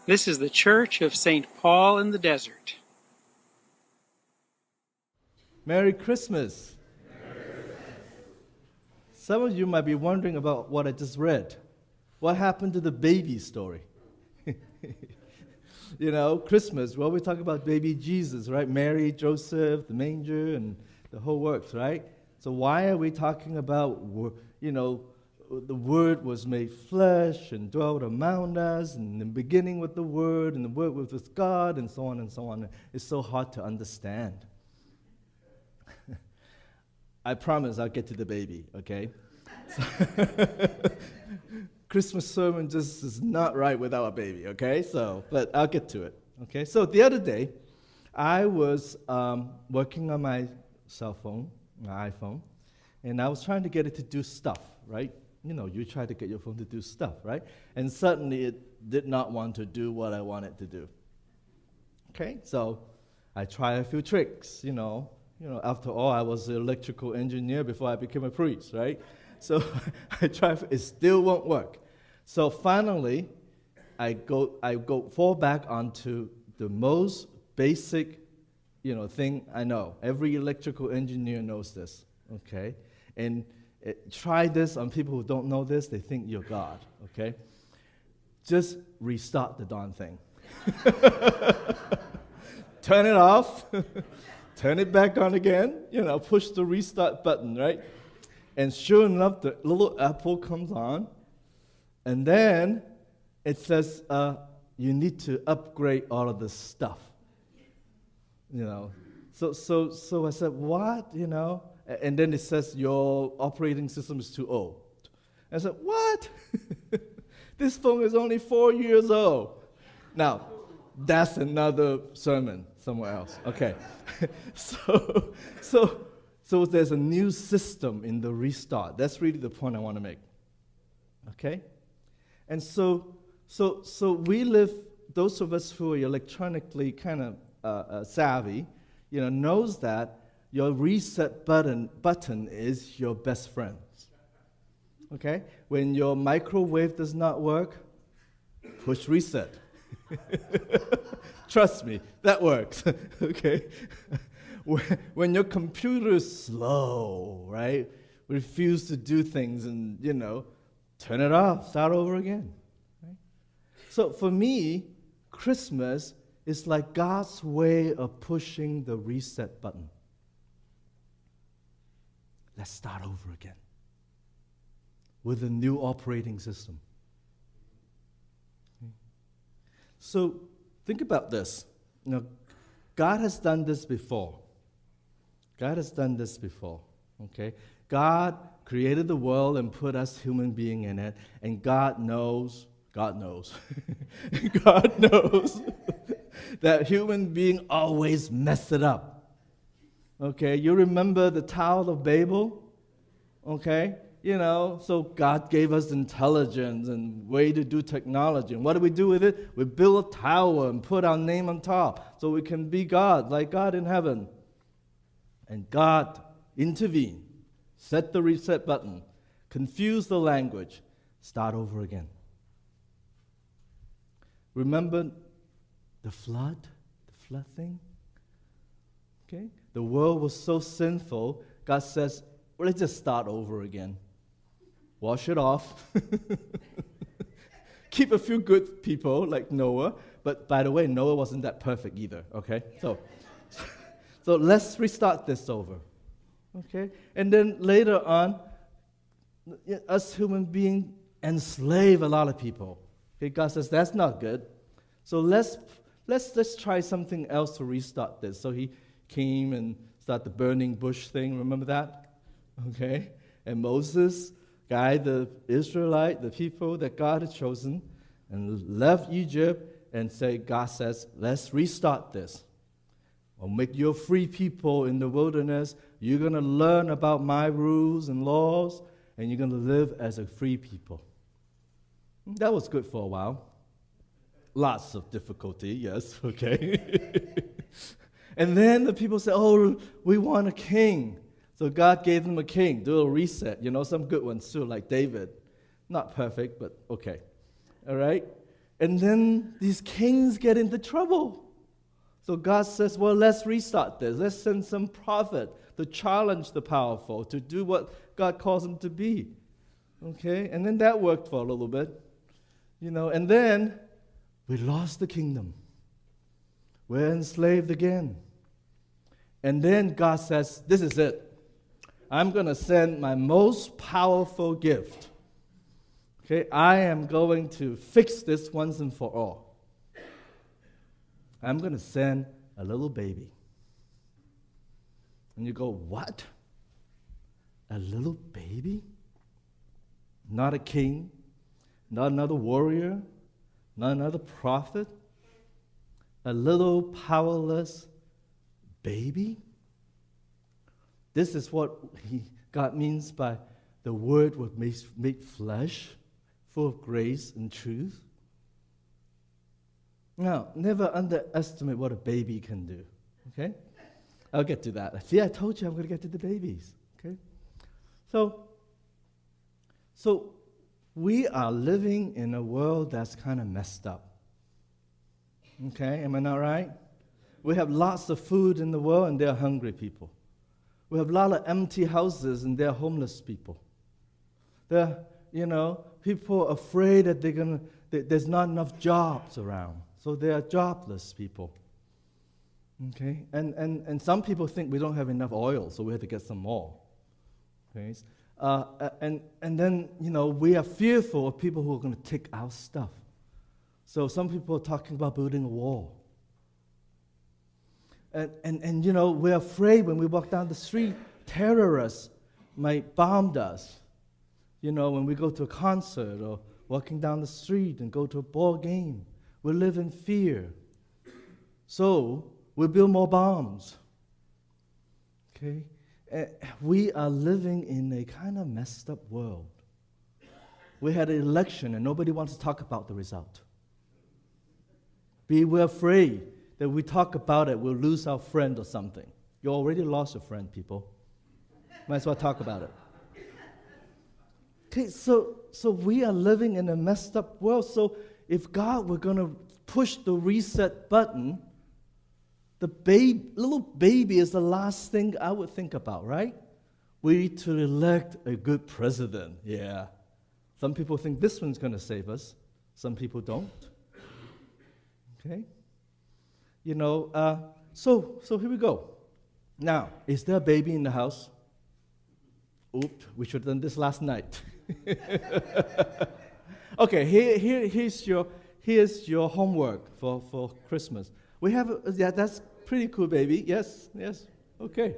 This is the Church of St. Paul in the Desert. Merry Christmas. Some of you might be wondering about what I just read. What happened to the baby story? Christmas, well, we talk about baby Jesus, right? Mary, Joseph, the manger, and the whole works, right? So why are we talking about, the Word was made flesh and dwelt among us, and in the beginning with the Word, and the Word was with God, and so on and so on. It's so hard to understand. I promise I'll get to the baby, okay? Christmas sermon just is not right without a baby, okay? But I'll get to it, okay? So the other day, I was working on my cell phone, my iPhone, and I was trying to get it to do stuff, right? You try to get your phone to do stuff, right? And suddenly it did not want to do what I wanted to do. Okay, so I tried a few tricks, after all, I was an electrical engineer before I became a priest, right? So I tried, it still won't work. So finally, I fall back onto the most basic, thing I know. Every electrical engineer knows this, okay? And try this on people who don't know this, they think you're God, okay? Just restart the darn thing. Turn it off. Turn it back on again, push the restart button, right? And sure enough, the little apple comes on, and then it says, you need to upgrade all of this stuff. So I said, what, And then it says, your operating system is too old. I said, what? This phone is only 4 years old. Now, that's another sermon somewhere else. Okay. So there's a new system in the restart. That's really the point I want to make. Okay? And so we live, those of us who are electronically kind of savvy, knows that your reset button is your best friend. Okay? When your microwave does not work, push reset. Trust me, that works, okay? When your computer is slow, right, refuse to do things and, turn it off, start over again. Right? So for me, Christmas is like God's way of pushing the reset button. Let's start over again with a new operating system. So think about this. God has done this before. Okay? God created the world and put us human being in it, and God knows that human being always mess it up. Okay? You remember the Tower of Babel? Okay? So God gave us intelligence and way to do technology. And what do we do with it? We build a tower and put our name on top so we can be God, like God in heaven. And God intervened, set the reset button, confused the language, start over again. Remember the flood thing? Okay? The world was so sinful, God says, well, let's just start over again. Wash it off. Keep a few good people like Noah. But by the way, Noah wasn't that perfect either, okay? So let's restart this over, okay? And then later on, us human beings enslave a lot of people. Okay? God says, that's not good. So let's try something else to restart this. So he came and started the burning bush thing. Remember that? Okay? And Moses guide the Israelite, the people that God had chosen, and left Egypt and say, God says, let's restart this. I'll make you a free people in the wilderness. You're going to learn about my rules and laws, and you're going to live as a free people. That was good for a while. Lots of difficulty, yes, okay. And then the people said, oh, we want a king. So God gave them a king, do a reset. Some good ones too, like David. Not perfect, but okay. All right? And then these kings get into trouble. So God says, well, let's restart this. Let's send some prophet to challenge the powerful, to do what God calls them to be. Okay? And then that worked for a little bit. And then we lost the kingdom. We're enslaved again. And then God says, this is it. I'm going to send my most powerful gift. Okay? I am going to fix this once and for all. I'm going to send a little baby. And you go, what? A little baby? Not a king, not another warrior, not another prophet. A little powerless baby? This is what God means by the Word was made flesh, full of grace and truth. Now, never underestimate what a baby can do, okay? I'll get to that. See, I told you I'm going to get to the babies, okay? So we are living in a world that's kind of messed up. Okay, am I not right? We have lots of food in the world and they're hungry people. We have a lot of empty houses and they're homeless people. People are afraid that there's not enough jobs around. So they are jobless people. Okay, and some people think we don't have enough oil, so we have to get some more. Okay, and then we are fearful of people who are going to take our stuff. So some people are talking about building a wall. And we're afraid when we walk down the street, terrorists might bomb us. When we go to a concert or walking down the street and go to a ball game, we live in fear. So we build more bombs. Okay? We are living in a kind of messed up world. We had an election and nobody wants to talk about the result. We're afraid that we talk about it, we'll lose our friend or something. You already lost your friend, people. Might as well talk about it. Okay, so we are living in a messed up world. So if God were going to push the reset button, the little baby is the last thing I would think about, right? We need to elect a good president. Yeah. Some people think this one's going to save us. Some people don't. Okay? So here we go. Now, is there a baby in the house? Oops, we should have done this last night. Okay, here's your homework for Christmas. We have, that's pretty cool, baby. Yes, okay.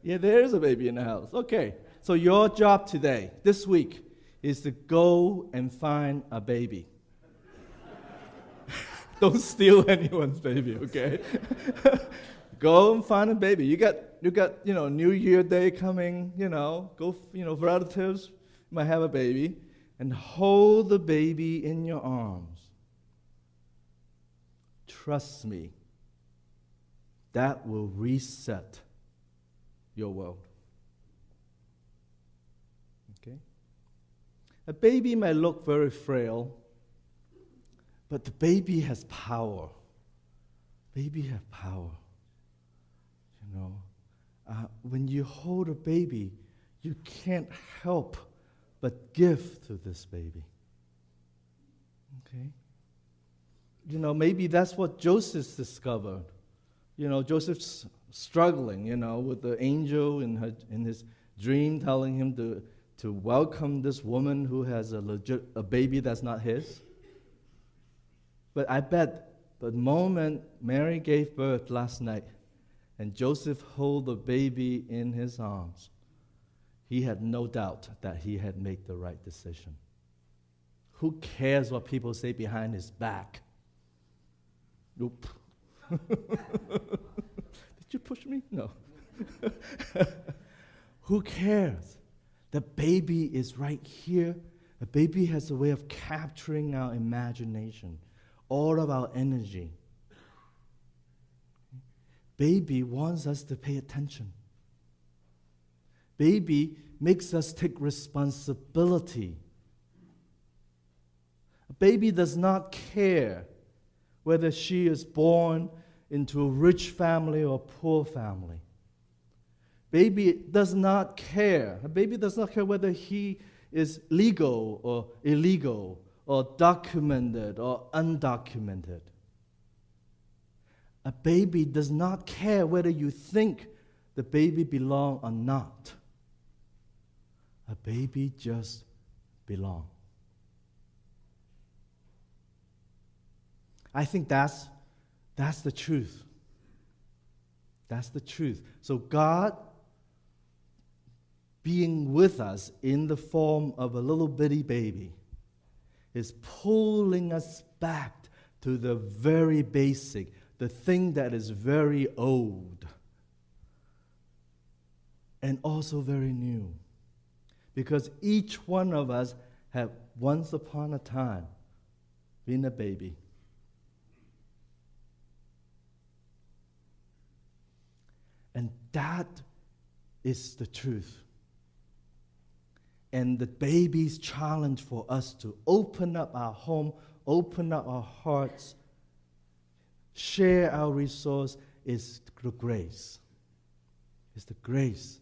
Yeah, there is a baby in the house. Okay, so your job today, this week, is to go and find a baby. Don't steal anyone's baby, okay? Go and find a baby. You got New Year Day coming, go, relatives might have a baby, and hold the baby in your arms. Trust me, that will reset your world. Okay? A baby may look very frail, but the baby has power. Baby have power. When you hold a baby, you can't help but give to this baby. Okay? Maybe that's what Joseph discovered. Joseph's struggling, with the angel in his dream telling him to welcome this woman who has a baby that's not his. But I bet the moment Mary gave birth last night and Joseph held the baby in his arms, he had no doubt that he had made the right decision. Who cares what people say behind his back? Nope. Did you push me? No. Who cares? The baby is right here. The baby has a way of capturing our imagination, all of our energy. Baby wants us to pay attention. Baby makes us take responsibility. A baby does not care whether she is born into a rich family or poor family. Baby does not care. A baby does not care whether he is legal or illegal, or documented or undocumented. A baby does not care whether you think the baby belongs or not. A baby just belongs. I think that's the truth. That's the truth. So God, being with us in the form of a little bitty baby, is pulling us back to the very basic, the thing that is very old and also very new. Because each one of us have once upon a time been a baby. And that is the truth. And the baby's challenge for us to open up our home, open up our hearts, share our resource is the grace. It's the grace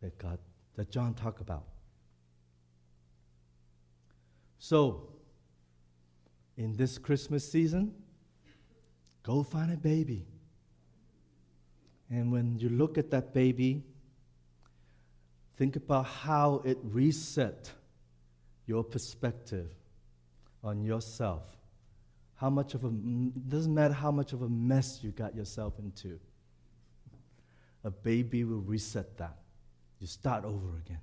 that John talked about. So, in this Christmas season, go find a baby. And when you look at that baby, think about how it reset your perspective on yourself. Doesn't matter how much of a mess you got yourself into. A baby will reset that. You start over again.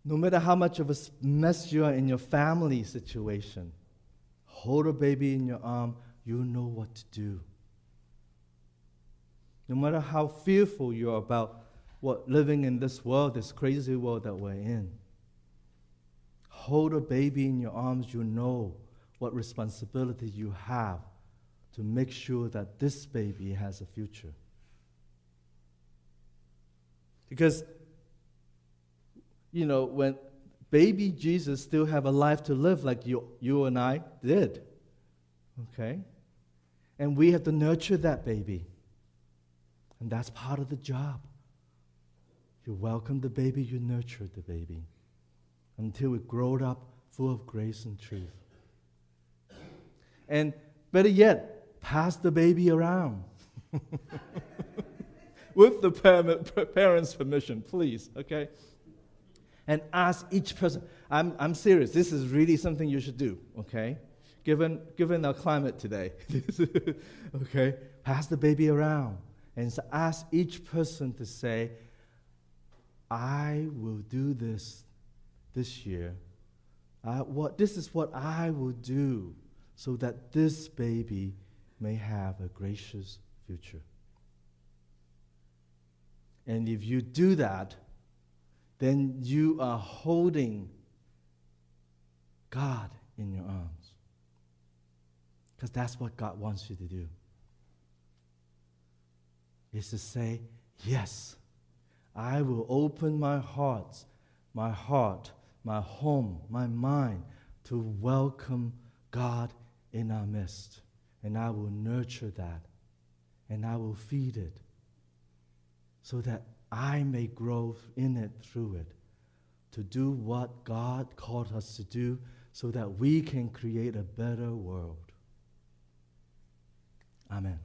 No matter how much of a mess you are in your family situation, hold a baby in your arm, you know what to do. No matter how fearful you are about living in this world, this crazy world that we're in, hold a baby in your arms, you know what responsibility you have to make sure that this baby has a future. Because, when baby Jesus still have a life to live like you and I did, okay? And we have to nurture that baby. And that's part of the job. You welcome the baby, you nurture the baby until it grows up full of grace and truth. And better yet, pass the baby around. With the parents' permission, please, okay? And ask each person. I'm serious. This is really something you should do, okay? Given our climate today, okay? Pass the baby around. And so ask each person to say, I will do this year. This is what I will do so that this baby may have a gracious future. And if you do that, then you are holding God in your arms. Because that's what God wants you to do. Is to say, yes, I will open my heart, my home, my mind to welcome God in our midst. And I will nurture that. And I will feed it so that I may grow in it, through it, to do what God called us to do so that we can create a better world. Amen.